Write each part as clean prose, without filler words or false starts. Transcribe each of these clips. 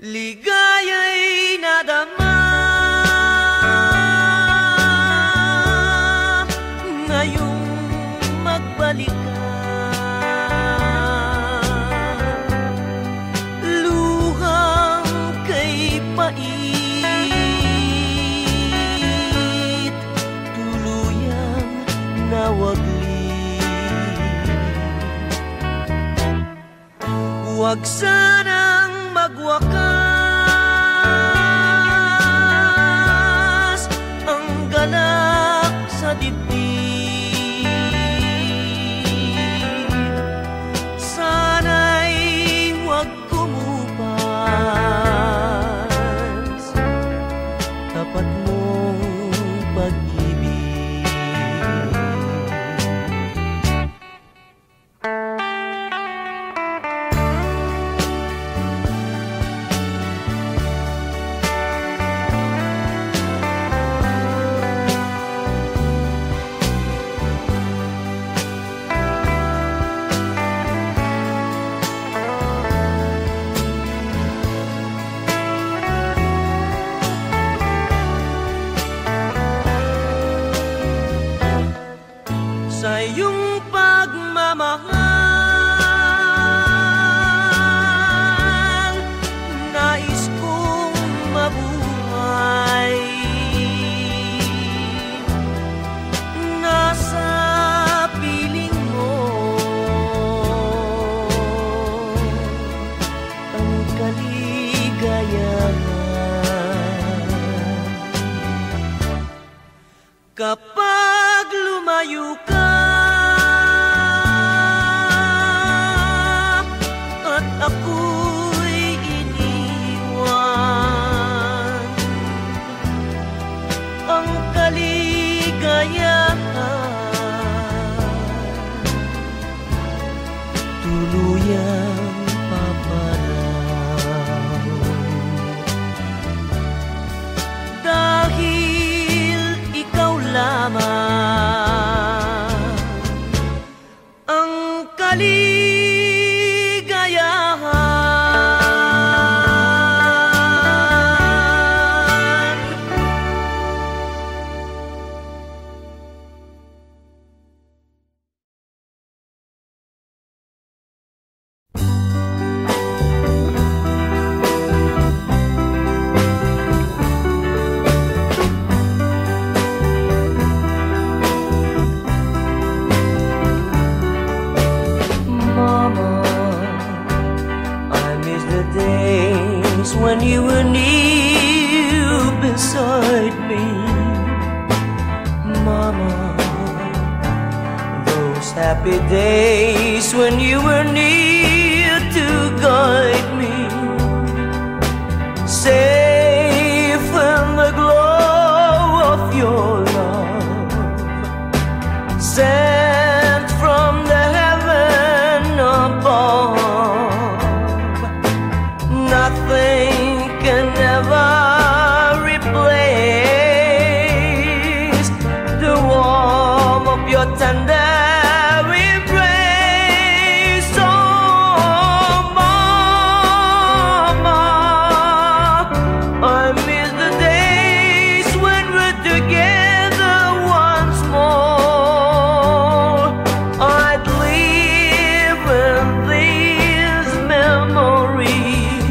Ligaya'y nadama ngayong magbalik ka. Luhang kay pait, tuluyang nawaglit. Huwag sanang magwakas ang galak sa dibdib. Sana'y huwag kumupas tapat mong pag-ibig. Sa iyong pagmamahal, nais kong mabuhay. Nasa piling mo ang kaligayahan. Kapag lumayo ka at ako'y iniwan, ang kaligayahan tuluyang paparaw. Dahil ikaw lamang ang kaligayahan. Mama, I miss the days when you were near beside me. Mama, those happy days when you were near to guide me. Safe in the glow of your love, sent from the heaven above. Nothing can ever replace the warmth of your tender embrace. Oh, Mama, I miss the days when we're together once more. I'd live in these memories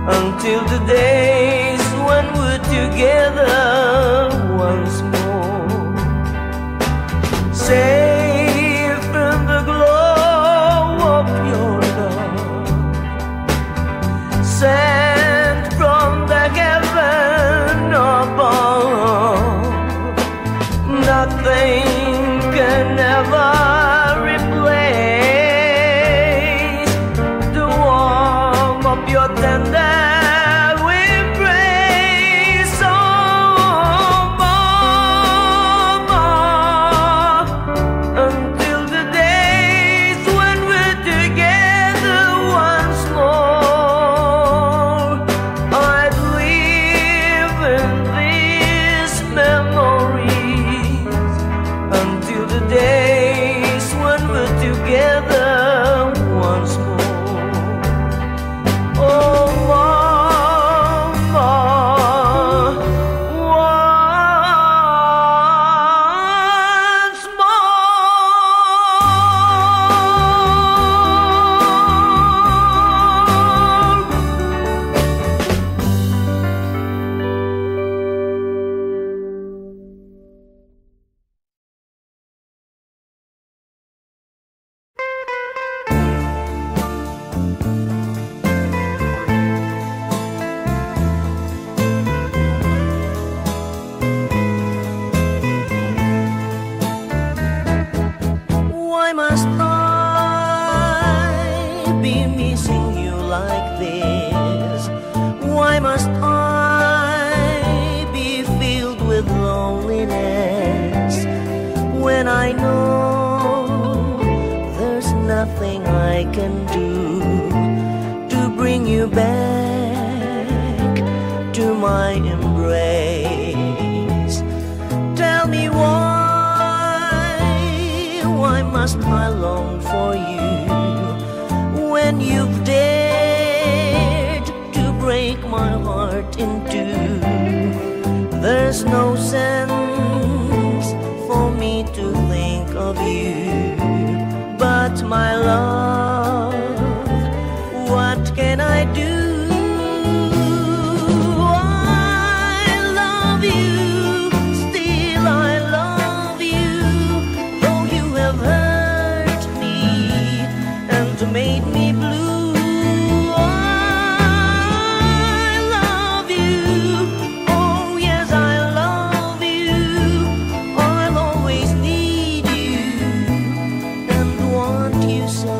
until the days when we're together once more. Safe in the glow of your love, sent from the heaven above. Nothing can ever replace the warmth of your tender embrace. Oh, Mama, until the days when we're together once more. back to my embrace. Tell me why must I long for you when you've dared to break my heart in two? There's no sense for me to think of you, but my love, what can I do? I love you, still I love you, though you have hurt me and made me blue. I love you, oh yes I love you, I'll always need you and want you so.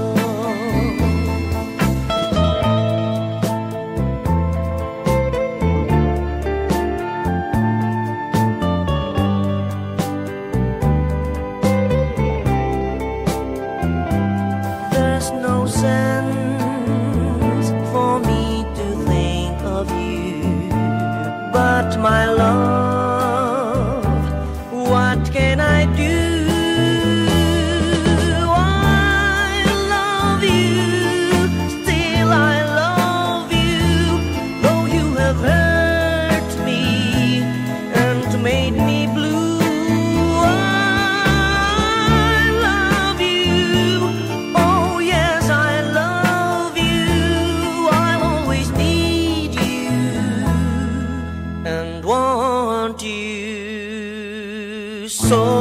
There's no sense for me to think of you, but my love, what can I do? I love you, still I love you, though you have hurt me and made me blue. I love you, oh yes I love you, I'll always need you and want you so.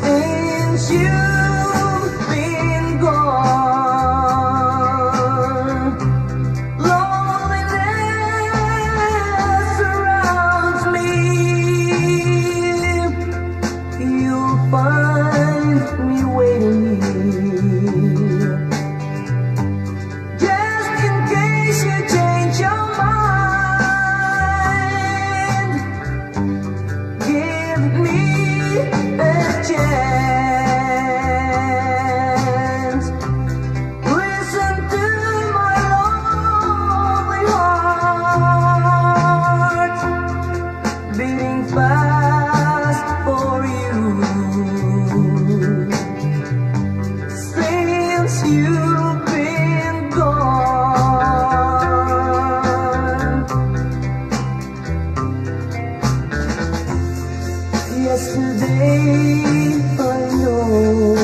Since you've been gone, loneliness surrounds me. You'll find me waiting here, just in case you change your mind. Give me a chance. Listen to my lonely heart beating fast for you. Since you've been gone, yesterday I know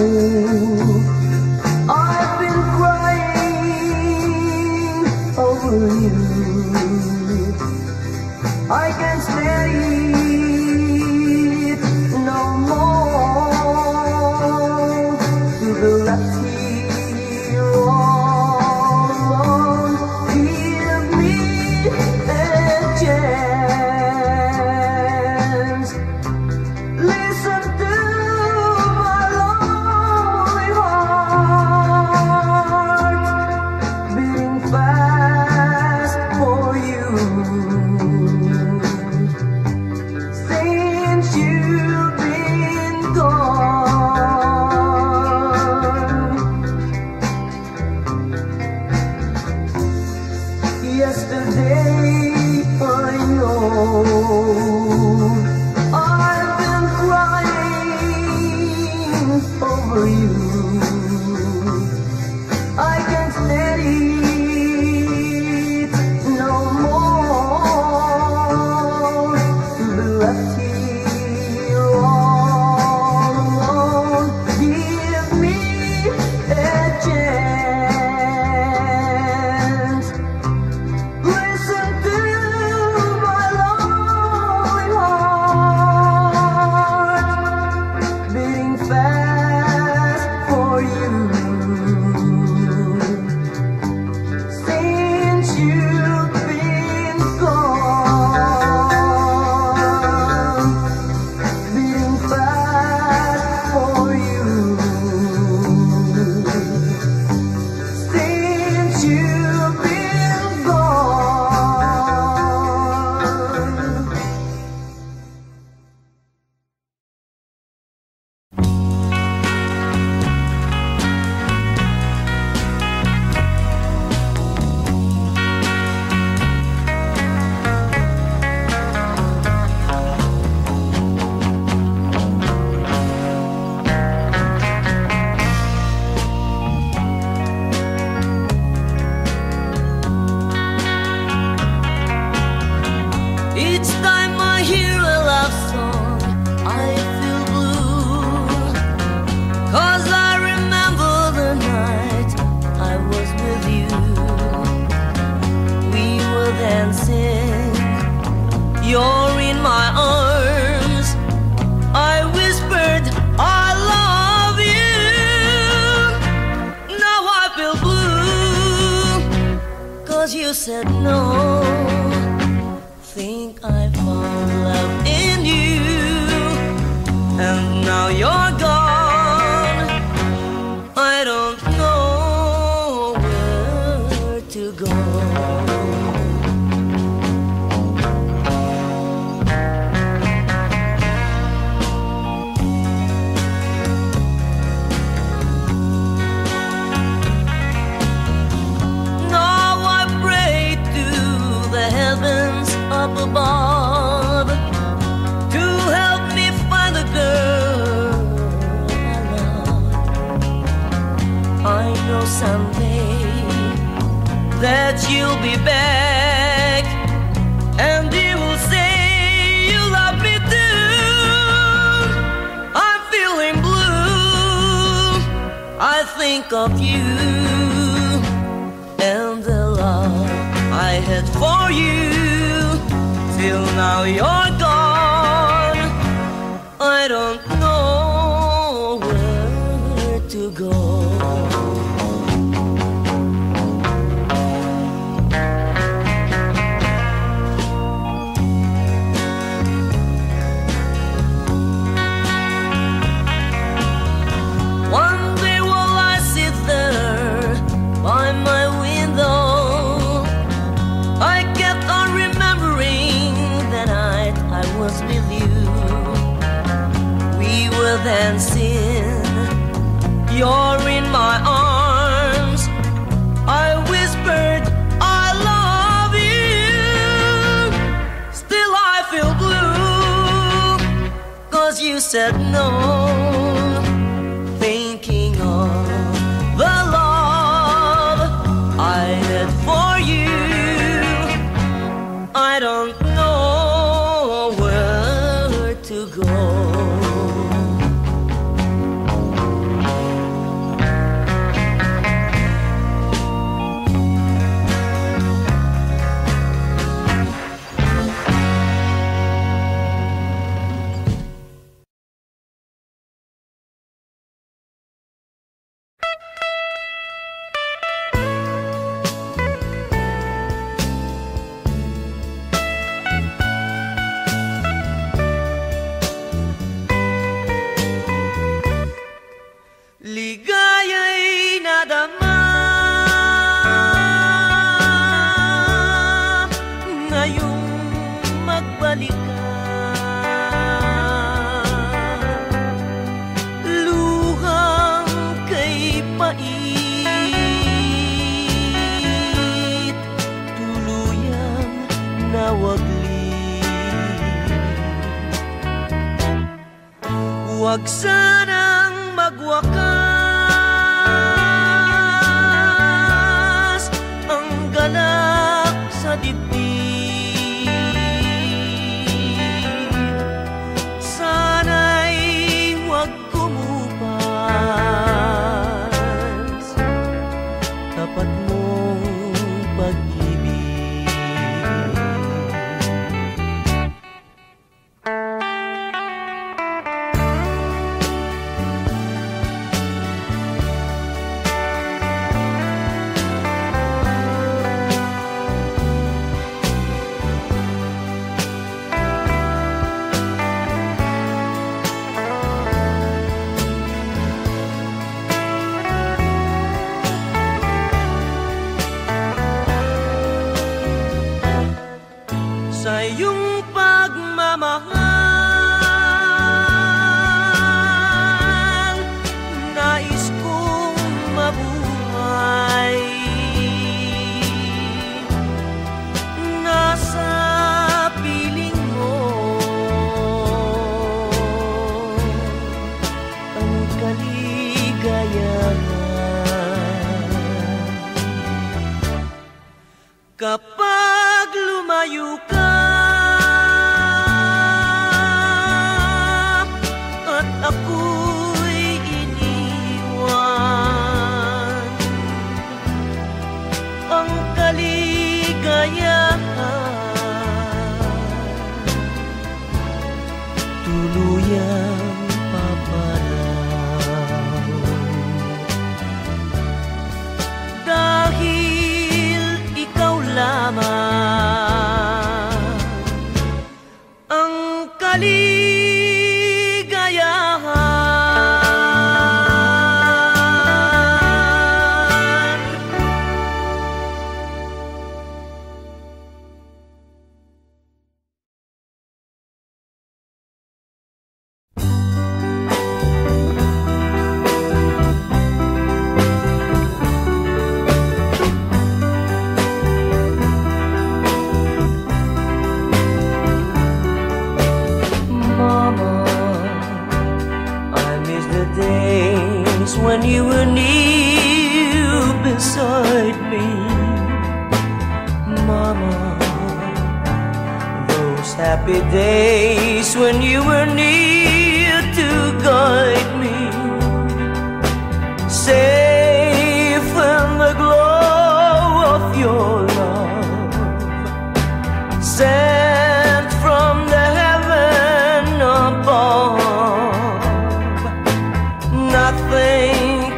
I've been crying over you. I can't stand it no more. said no. Think I found love in you, and now you're gone. I don't know where to go. Up above to help me find the girl I love. I know someday that you'll be back, and you will say you love me too. I'm feeling blue. I think of you and the love I had for you. Till now you're gone. I don't know where to go. One day while I sit there by my window, I kept on remembering the night I was with you. We were dancing, you're in my arms. I whispered, I love you. Still I feel blue, 'cause you said no. Thinking of the love I had for you, I don't know where to go. Ligaya'y nadama ngayong magbalik ka. Luhang kay pait, tuluyang nawaglit. Huwag sanang magwakas ang ganap sa dibdib. Sana'y huwag kumupas tapat mong pag-ibig. the days when you were near beside me, Mama. Those happy days when you were near to guide me, safe in the glow of your love, sent from the heaven above. Nothing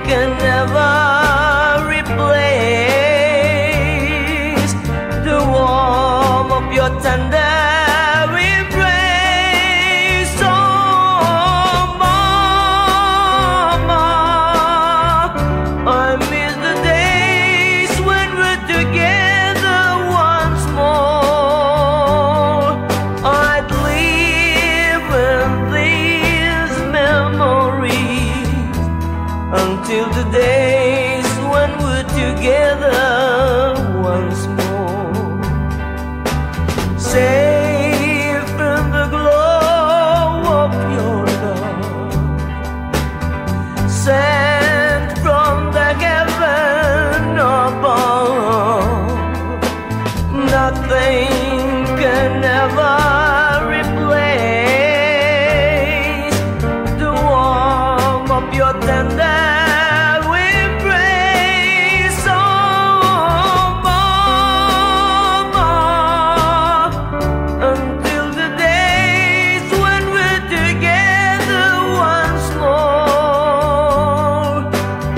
can ever replace the warmth of your tender embrace. Oh, Mama, I miss the days when we're together once more. I'd live in these memories until the days when we're together once more. Safe in the glow of your love, sent from the heaven above. Nothing can ever replace the warmth of your tender embrace. Oh, Mama, until the days when we're together once more.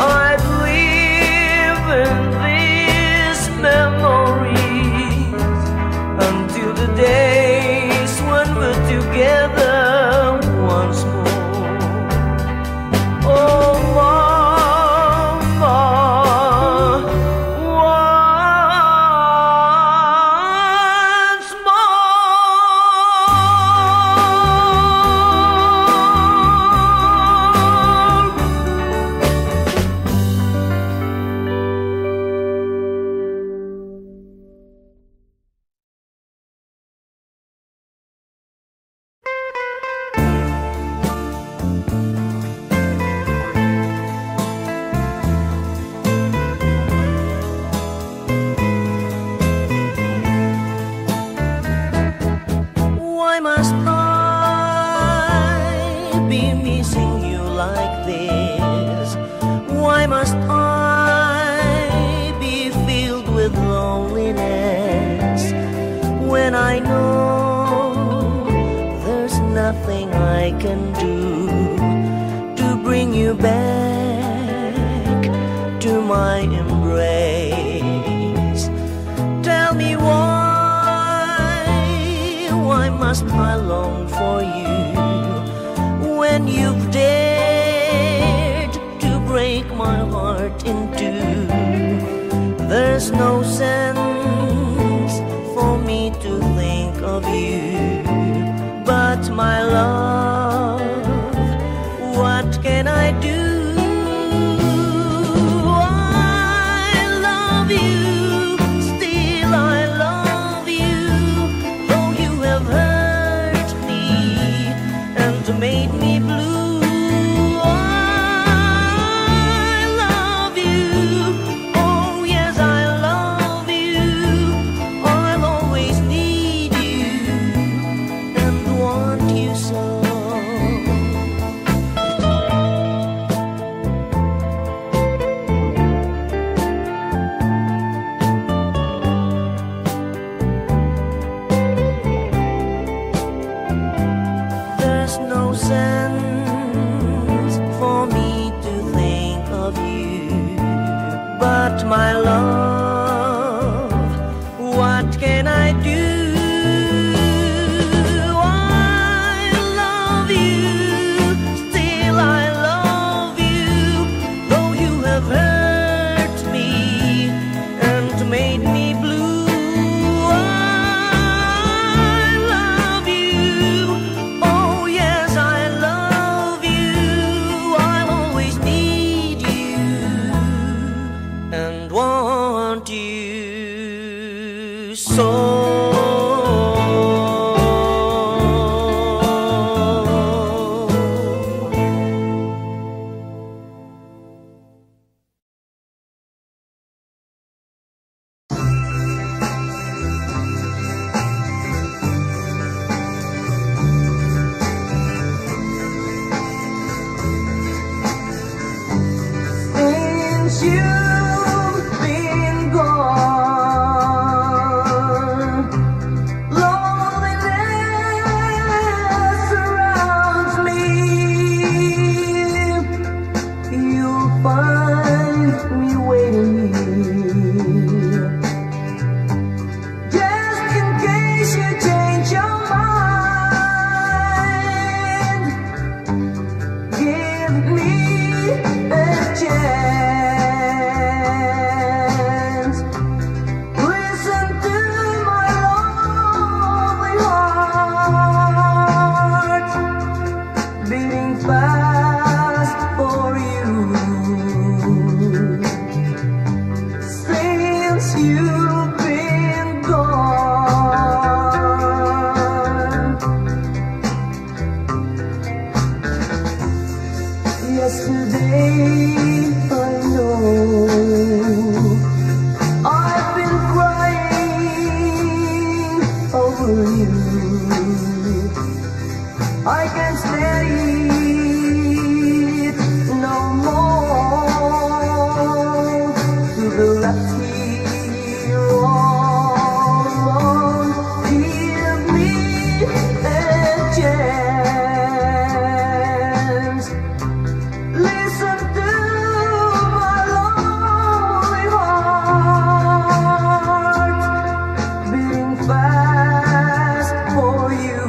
I'd live in these memories until the days when we're together once more. Oh, Mama, once why must I be missing you like this? Why must I be filled with loneliness when I know there's nothing I can do to bring you back to my embrace? Tell me why must I long for you when you've dared to break my heart in two? There's no sense for me to think of you, but my love, what can I do? I love you, still I love you, though you have hurt me and made me blue. I love you, oh yes I love you, I'll always need you and want you so. you've been gone, loneliness surrounds me. You'll find me waiting here, just in case you change your mind. Give me a chance. Listen to my lonely heart beating fast for you. Since you've been gone, yesterday I know I've been crying over you. I can't stand it no more, to be left here all alone. Give me a chance. Listen to my lonely heart beating fast for you.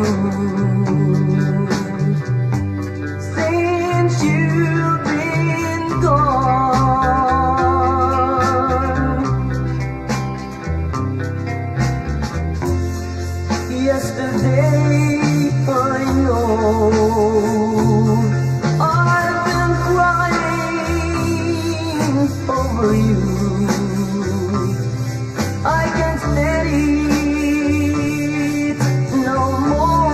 Since you've been gone, yesterday I know I've been crying over you. I can't stand it no more,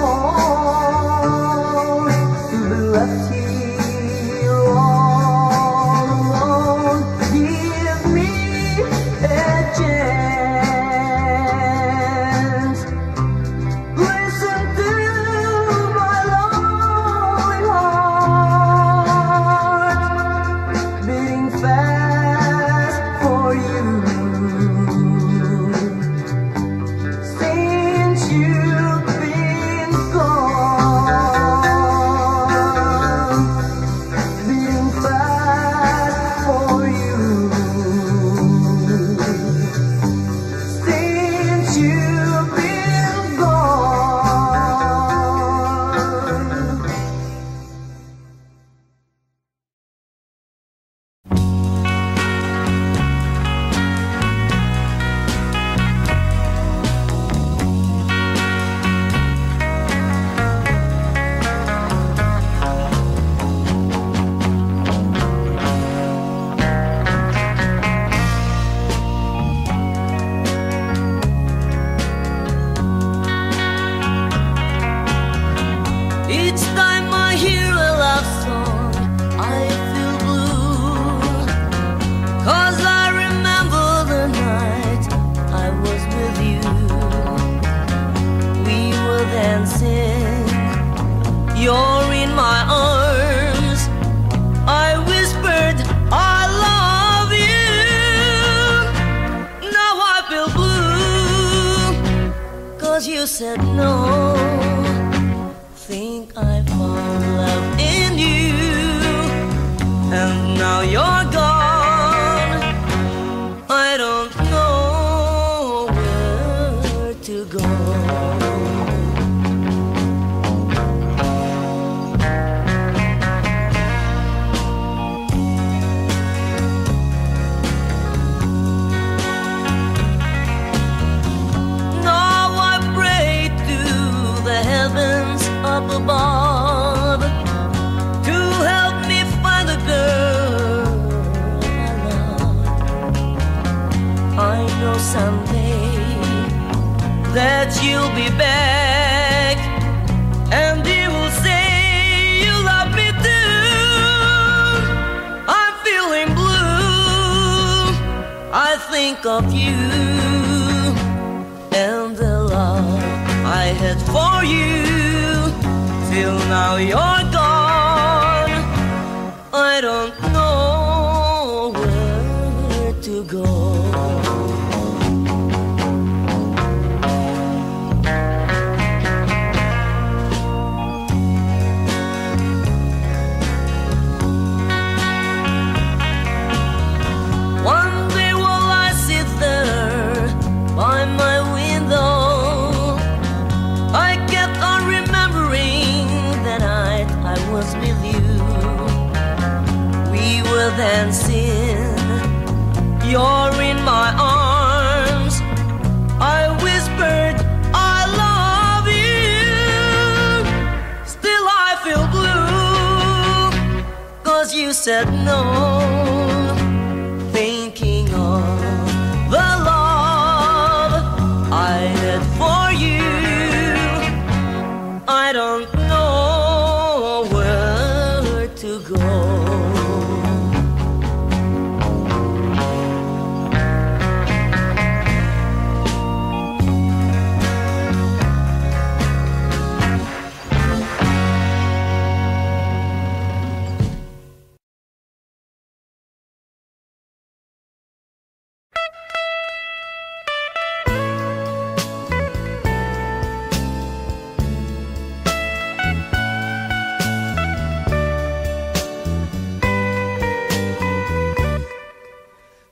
to be left here all alone. Give me a chance. Listen to my lonely heart beating fast for you. Since you've been gone, beating fast for you. Since you've been gone. Each time I hear a love song, I feel blue, 'cause I remember the night I was with you. We were dancing, you're in my arms. I whispered, I love you. Now I feel blue, 'cause you said no. Think I found love in you, and now you're gone. I don't know where to go. Now I pray to the heavens up above to help me find the girl I love. I know someday that you'll be back, and you will say you love me too. I'm feeling blue, I think of you and the love I had for you. Till now you're gone, I don't know where than sin. You're in my arms. I whispered, I love you. Still I feel blue, 'cause you said no. Thinking of the love I had for you, I don't know where to go.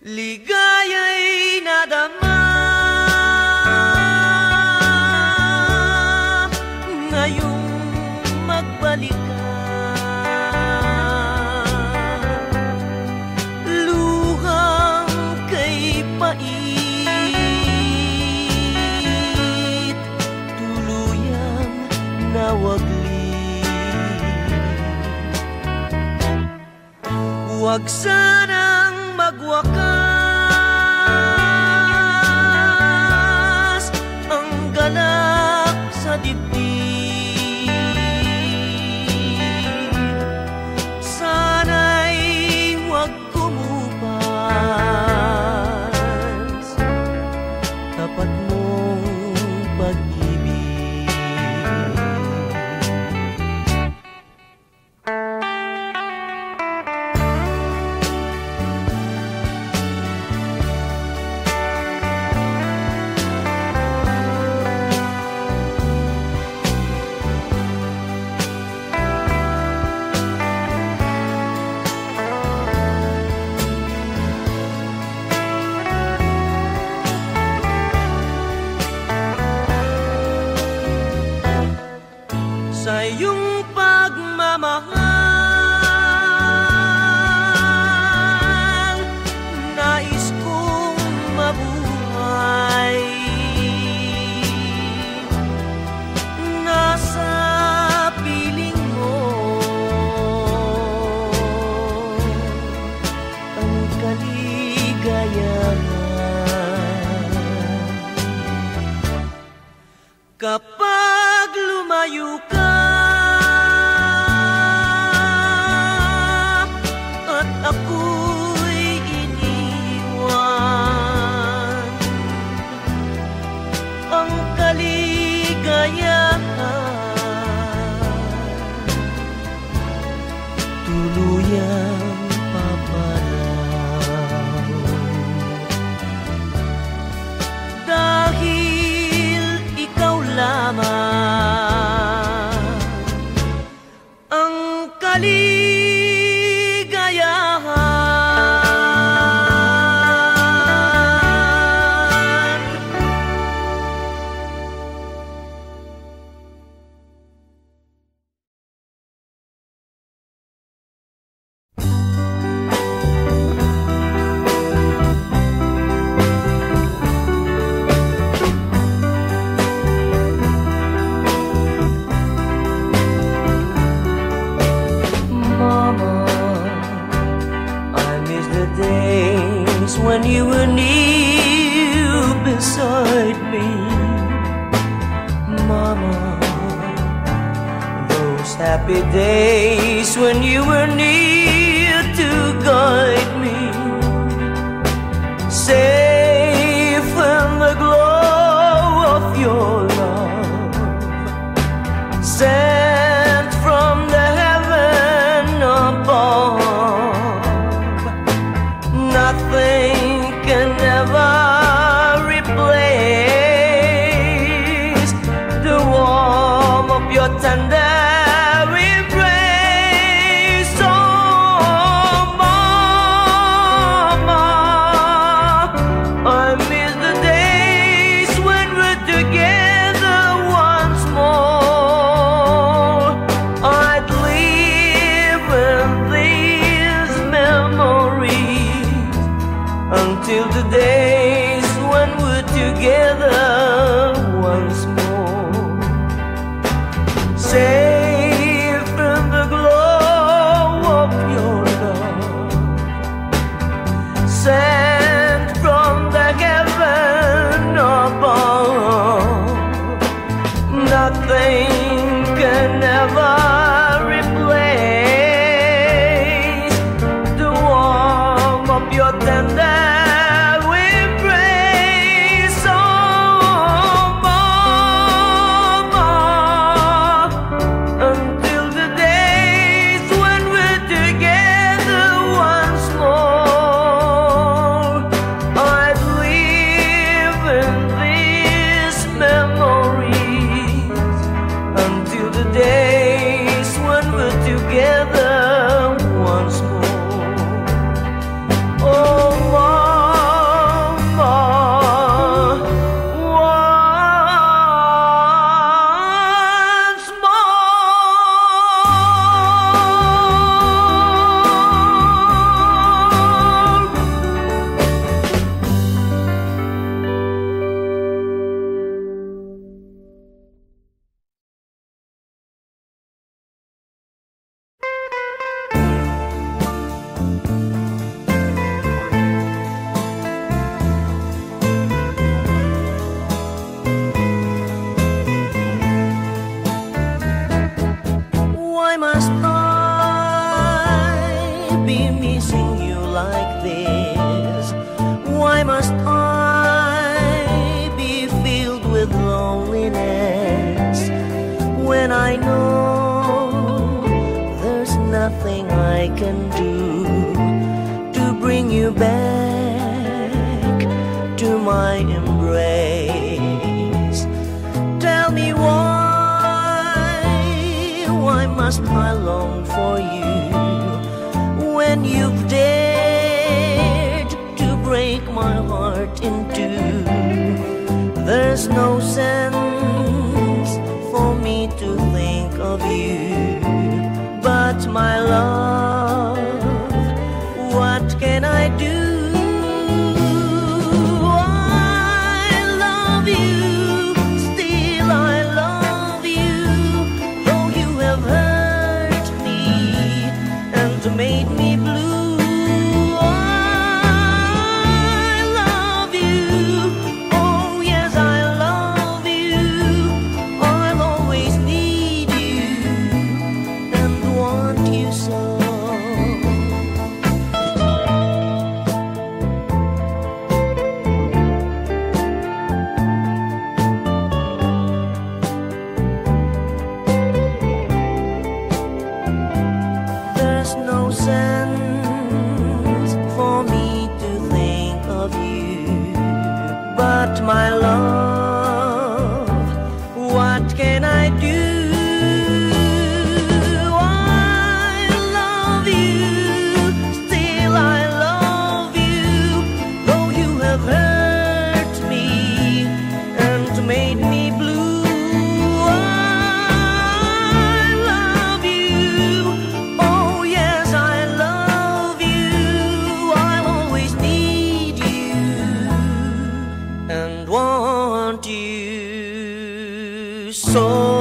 Ligaya'y nadama ngayong magbalikan. Luhang kay pait, tuluyang nawaglit. Huwag sanang magwakas ang ganap sa dibdib. Sana'y huwag kumupas tapat mong pag-ibig. Sa iyong pagmamahal, nais kong mabuhay. Nasa piling mo ang kaligayahan. Kapag lumayo ka at ako'y iniwan, ang kaligayahan tuluyang paparaw. Dahil ikaw lamang ang kaligayahan. When you were near beside me, Mama, those happy days when you were near to guide me, safe in the glow of your love, sent from the heaven above. Nothing can ever replace the warmth of your tender embrace. Oh, missing you like this? Why must I be filled with loneliness when I know there's nothing I can do to bring you back to my embrace? Tell me why must I long for you when you've dared to break my heart in two? There's no sense for me to think of you, but my love, what can I do? I love you, still I love you, though you have hurt me and made me blue. I love you, oh yes I love you, I'll always need you and want you so. There's no sense for me to think of you, but my love, what can I do? I love you, still I love you, though you have hurt me and made me blue. I love you, oh yes I love you, I'll always need you and want you so.